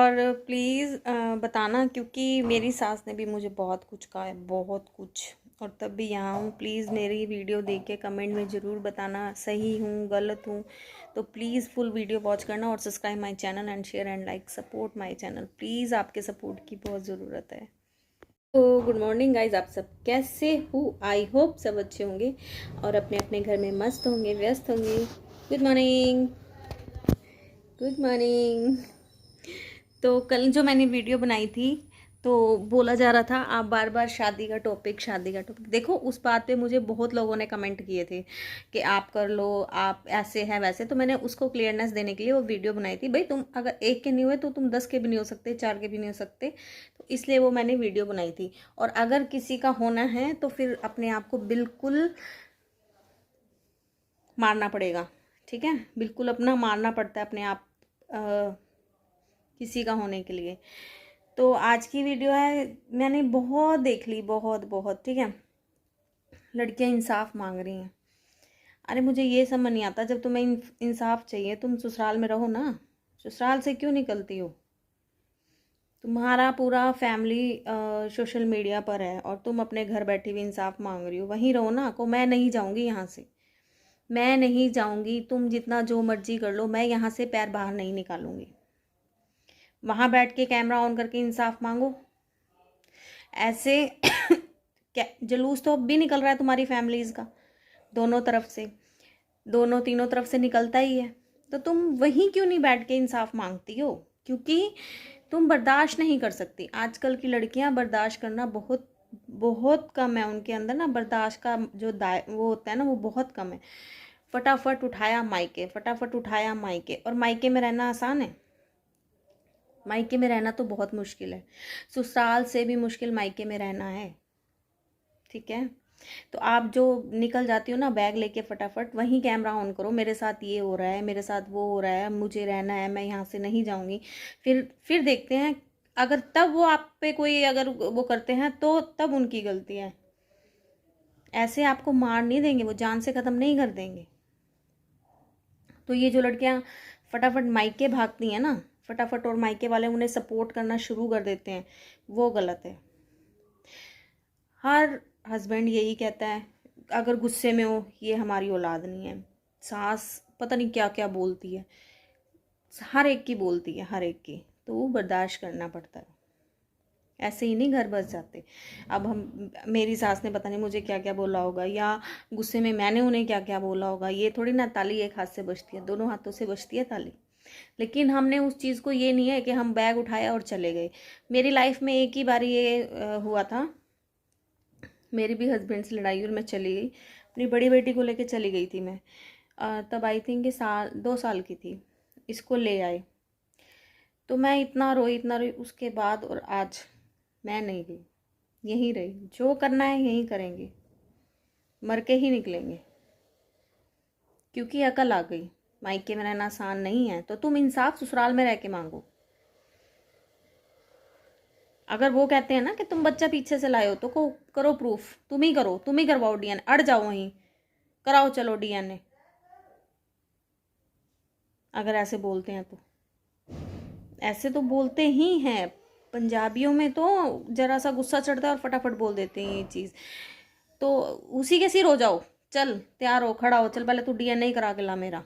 और प्लीज़ बताना, क्योंकि मेरी सास ने भी मुझे बहुत कुछ कहा है, बहुत कुछ, और तब भी यहाँ हूँ। प्लीज़ मेरी वीडियो देख के कमेंट में ज़रूर बताना सही हूँ गलत हूँ। तो प्लीज़ फुल वीडियो वॉच करना और subscribe my channel and share and like, support my channel. Please आपके सपोर्ट की बहुत ज़रूरत है। तो गुड मॉर्निंग गाइज, आप सब कैसे हो? आई होप सब अच्छे होंगे और अपने अपने घर में मस्त होंगे, व्यस्त होंगे। Good morning, good morning. तो कल जो मैंने वीडियो बनाई थी तो बोला जा रहा था आप बार बार शादी का टॉपिक, शादी का टॉपिक। देखो, उस बात पे मुझे बहुत लोगों ने कमेंट किए थे कि आप कर लो, आप ऐसे हैं वैसे। तो मैंने उसको क्लियरनेस देने के लिए वो वीडियो बनाई थी। भाई, तुम अगर एक के नहीं हुए तो तुम 10 के भी नहीं हो सकते, 4 के भी नहीं हो सकते। तो इसलिए वो मैंने वीडियो बनाई थी। और अगर किसी का होना है तो फिर अपने आप को बिल्कुल मारना पड़ेगा, ठीक है? बिल्कुल अपना मारना पड़ता है अपने आप किसी का होने के लिए। तो आज की वीडियो है, मैंने बहुत देख ली, बहुत बहुत, ठीक है? लड़कियां इंसाफ मांग रही हैं। अरे मुझे ये समझ नहीं आता, जब तुम्हें इंसाफ चाहिए तुम ससुराल में रहो ना, ससुराल से क्यों निकलती हो? तुम्हारा पूरा फैमिली सोशल मीडिया पर है और तुम अपने घर बैठी हुई इंसाफ मांग रही हो। वहीं रहो ना। को मैं नहीं जाऊंगी यहाँ से, मैं नहीं जाऊंगी। तुम जितना जो मर्जी कर लो, मैं यहाँ से पैर बाहर नहीं निकालूंगी। वहां बैठ के कैमरा ऑन करके इंसाफ मांगो। ऐसे क्या जलूस तो अब भी निकल रहा है तुम्हारी फैमिलीज का, दोनों तरफ से, दोनों तीनों तरफ से निकलता ही है। तो तुम वहीं क्यों नहीं बैठ के इंसाफ मांगती हो? क्योंकि तुम बर्दाश्त नहीं कर सकती। आजकल की लड़कियां बर्दाश्त करना बहुत बहुत कम है उनके अंदर ना, बर्दाश्त का जो वो होता है ना, वो बहुत कम है। फटाफट उठाया मायके, फटाफट उठाया मायके। और मायके में रहना आसान है? मायके में रहना तो बहुत मुश्किल है। ससुराल से भी मुश्किल मायके में रहना है, ठीक है? तो आप जो निकल जाती हो ना बैग लेके, फटाफट वहीं कैमरा ऑन करो। मेरे साथ ये हो रहा है, मेरे साथ वो हो रहा है, मुझे रहना है, मैं यहाँ से नहीं जाऊँगी। फिर देखते हैं, अगर तब वो आप पे कोई अगर वो करते हैं तो तब उनकी गलती है। ऐसे आपको मार नहीं देंगे, वो जान से ख़त्म नहीं कर देंगे। तो ये जो लड़कियां फटाफट मायके भागती हैं ना, फटाफट, और मायके वाले उन्हें सपोर्ट करना शुरू कर देते हैं, वो गलत है। हर हस्बैंड यही कहता है अगर गुस्से में हो, ये हमारी औलाद नहीं है। सास पता नहीं क्या क्या बोलती है, हर एक की बोलती है, हर एक की। तो वो बर्दाश्त करना पड़ता है। ऐसे ही नहीं घर बस जाते। अब हम, मेरी सास ने पता नहीं मुझे क्या क्या बोला होगा, या गुस्से में मैंने उन्हें क्या क्या बोला होगा। ये थोड़ी ना ताली एक हाथ से बजती है, दोनों हाथों से बजती है ताली। लेकिन हमने उस चीज़ को, ये नहीं है कि हम बैग उठाया और चले गए। मेरी लाइफ में एक ही बार ये हुआ था, मेरी भी हस्बैंड से लड़ाई और मैं चली गई। अपनी बड़ी बेटी को लेके चली गई थी मैं। तब आई थिंक 2 साल की थी। इसको ले आए तो मैं इतना रोई, इतना रोई। उसके बाद और आज मैं नहीं गई, यहीं रही। जो करना है यहीं करेंगे, मर के ही निकलेंगे। क्योंकि अकल आ गई। मायके में रहना आसान नहीं है, तो तुम इंसाफ ससुराल में रह के मांगो। अगर वो कहते हैं ना कि तुम बच्चा पीछे से लाए हो, तो को करो प्रूफ, तुम ही करो, तुम ही करवाओ डीएनए। अड़ जाओ वहीं, कराओ चलो डीएनए। अगर ऐसे बोलते हैं तो, ऐसे तो बोलते ही हैं। पंजाबियों में तो जरा सा गुस्सा चढ़ता है और फटाफट बोल देते हैं ये चीज़। तो उसी के सिर हो जाओ, चल तैयार हो, खड़ा हो, चल पहले तू डीएनए ही करा के ला मेरा।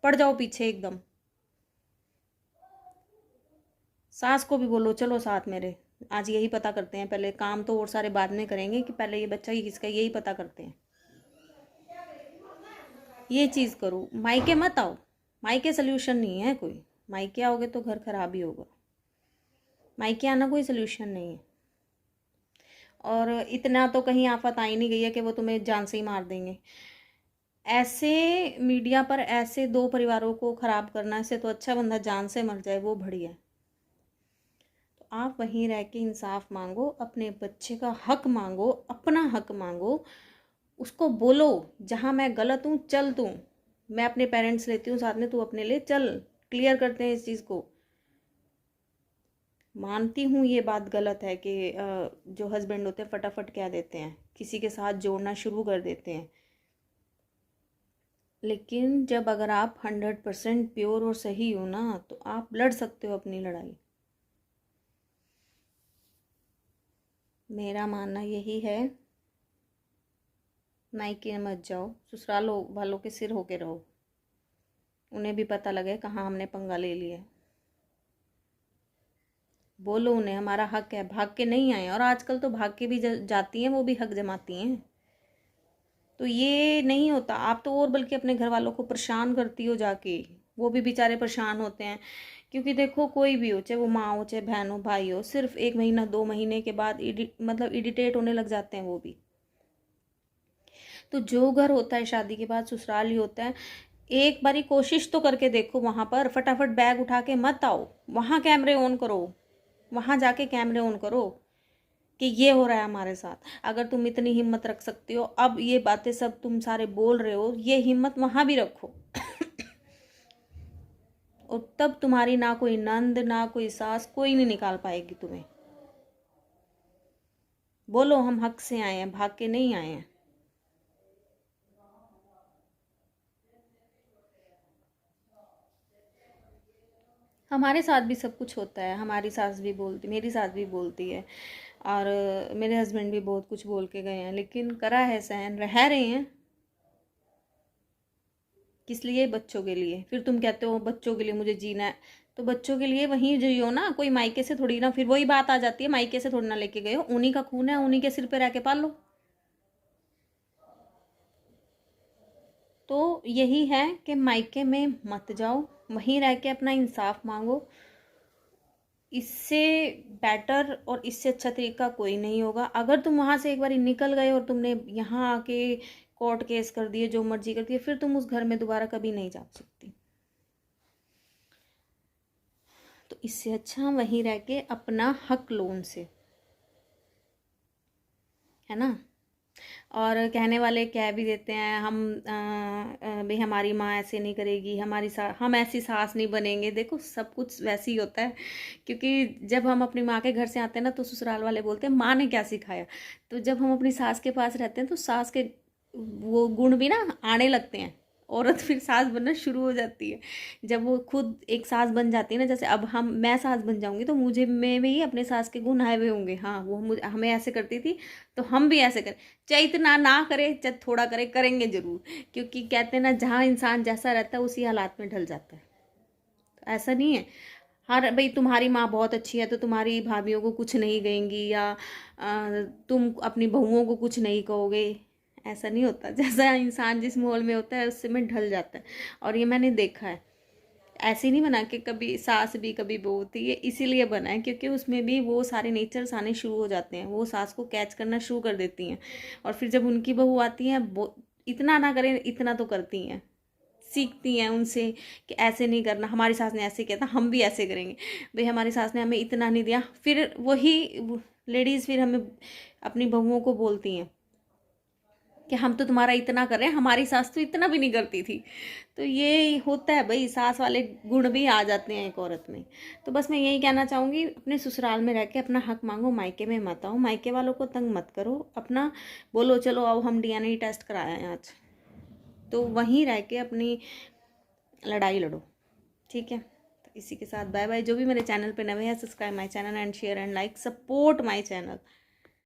पड़ जाओ पीछे एकदम। सास को भी बोलो चलो साथ मेरे, आज यही पता करते हैं। पहले काम तो और सारे बाद में करेंगे, कि पहले ये बच्चा ही किसका, यही पता करते हैं। ये चीज़ करो, मायके मत आओ। मायके सोल्यूशन नहीं है कोई। मायके आओगे तो घर खराब ही होगा। मायके आना कोई सोल्यूशन नहीं है। और इतना तो कहीं आफत आ ही नहीं गई है कि वो तुम्हें जान से ही मार देंगे। ऐसे मीडिया पर ऐसे दो परिवारों को खराब करना, से तो अच्छा बंदा जान से मर जाए, वो बढ़िया है। तो आप वहीं रह के इंसाफ मांगो, अपने बच्चे का हक मांगो, अपना हक मांगो। उसको बोलो जहाँ मैं गलत हूँ चल तू, मैं अपने पेरेंट्स लेती हूँ साथ में, तू अपने ले चल, क्लियर करते हैं इस चीज़ को। मानती हूँ ये बात गलत है कि जो हस्बैंड होते हैं फटाफट कह देते हैं, किसी के साथ जोड़ना शुरू कर देते हैं। लेकिन जब अगर आप 100% प्योर और सही हो ना, तो आप लड़ सकते हो अपनी लड़ाई। मेरा मानना यही है, मायके मत जाओ, ससुराल वालों के सिर होके रहो, उन्हें भी पता लगे कहाँ हमने पंगा ले लिया। बोलो उन्हें हमारा हक है, भाग के नहीं आए। और आजकल तो भाग के भी जाती हैं, वो भी हक जमाती हैं। तो ये नहीं होता। आप तो और बल्कि अपने घर वालों को परेशान करती हो जाके, वो भी बेचारे परेशान होते हैं। क्योंकि देखो कोई भी हो, चाहे वो माँ हो, चाहे बहन हो, भाई हो, सिर्फ 1 महीना 2 महीने के बाद मतलब इरिटेट होने लग जाते हैं वो भी। तो जो घर होता है शादी के बाद ससुराल ही होता है। एक बारी कोशिश तो करके देखो, वहां पर फटाफट बैग उठा के मत आओ, वहां कैमरे ऑन करो, वहां जाके कैमरे ऑन करो कि ये हो रहा है हमारे साथ। अगर तुम इतनी हिम्मत रख सकते हो, अब ये बातें सब तुम सारे बोल रहे हो, ये हिम्मत वहां भी रखो। और तब तुम्हारी ना कोई नंद ना कोई सास, कोई नहीं निकाल पाएगी तुम्हें। बोलो हम हक से आए हैं, भाग के नहीं आए हैं। हमारे साथ भी सब कुछ होता है, हमारी सास भी बोलती, मेरी सास भी बोलती है, और मेरे हस्बैंड भी बहुत कुछ बोल के गए हैं, लेकिन करा है सहन, रह रहे हैं। किस लिए? बच्चों के लिए। फिर तुम कहते हो बच्चों के लिए मुझे जीना है, तो बच्चों के लिए वहीं जियो ना, कोई मायके से थोड़ी ना। फिर वही बात आ जाती है, मायके से थोड़ी ना लेके गए हो, उन्हीं का खून है, उन्हीं के सिर पे रह के पाल लो। तो यही है कि मायके में मत जाओ, वहीं रह के अपना इंसाफ मांगो। इससे बेटर और इससे अच्छा तरीका कोई नहीं होगा। अगर तुम वहां से एक बार निकल गए और तुमने यहाँ आके कोर्ट केस कर दिए, जो मर्जी कर दिए, फिर तुम उस घर में दोबारा कभी नहीं जा सकती। तो इससे अच्छा वहीं रह के अपना हक लो उनसे, है ना। और कहने वाले कह भी देते हैं, हम भाई हमारी माँ ऐसे नहीं करेगी, हम ऐसी सास नहीं बनेंगे। देखो सब कुछ वैसे ही होता है, क्योंकि जब हम अपनी माँ के घर से आते हैं ना, तो ससुराल वाले बोलते हैं माँ ने क्या सिखाया। तो जब हम अपनी सास के पास रहते हैं, तो सास के वो गुण भी ना आने लगते हैं, औरत फिर सास बनना शुरू हो जाती है। जब वो खुद एक सास बन जाती है ना, जैसे अब मैं सास बन जाऊंगी, तो मुझे में भी अपने सास के गुण आए हुए होंगे। हाँ, वो मुझे हमें ऐसे करती थी, तो हम भी ऐसे करें। चाहे इतना ना करे, चाहे थोड़ा करे, करेंगे जरूर। क्योंकि कहते हैं ना, जहाँ इंसान जैसा रहता है उसी हालात में ढल जाता है। तो ऐसा नहीं है हर भाई तुम्हारी माँ बहुत अच्छी है तो तुम्हारी भाभीियों को कुछ नहीं कहेंगी, या तुम अपनी बहुओं को कुछ नहीं कहोगे। ऐसा नहीं होता। जैसा इंसान जिस माहौल में होता है उससे में ढल जाता है। और ये मैंने देखा है। ऐसे नहीं बना कि कभी सास भी कभी बहू होती है, इसीलिए बना है क्योंकि उसमें भी वो सारे नेचर्स आने शुरू हो जाते हैं, वो सास को कैच करना शुरू कर देती हैं। और फिर जब उनकी बहू आती है, इतना ना करें, इतना तो करती हैं, सीखती हैं उनसे कि ऐसे नहीं करना, हमारी सास ने ऐसे किया था, हम भी ऐसे करेंगे। भाई हमारी सास ने हमें इतना नहीं दिया, फिर वही लेडीज़ फिर हमें अपनी बहुओं को बोलती हैं कि हम तो तुम्हारा इतना कर रहे हैं, हमारी सास तो इतना भी नहीं करती थी। तो ये होता है भाई, सास वाले गुण भी आ जाते हैं एक औरत में। तो बस मैं यही कहना चाहूँगी, अपने ससुराल में रह के अपना हक मांगो, मायके में मत आओ, मायके वालों को तंग मत करो। अपना बोलो चलो आओ हम डीएनए टेस्ट कराया है आज, तो वहीं रह के अपनी लड़ाई लड़ो। ठीक है, तो इसी के साथ बाय बाय। जो भी मेरे चैनल पे नए हैं, subscribe my channel and share and like, support my channel.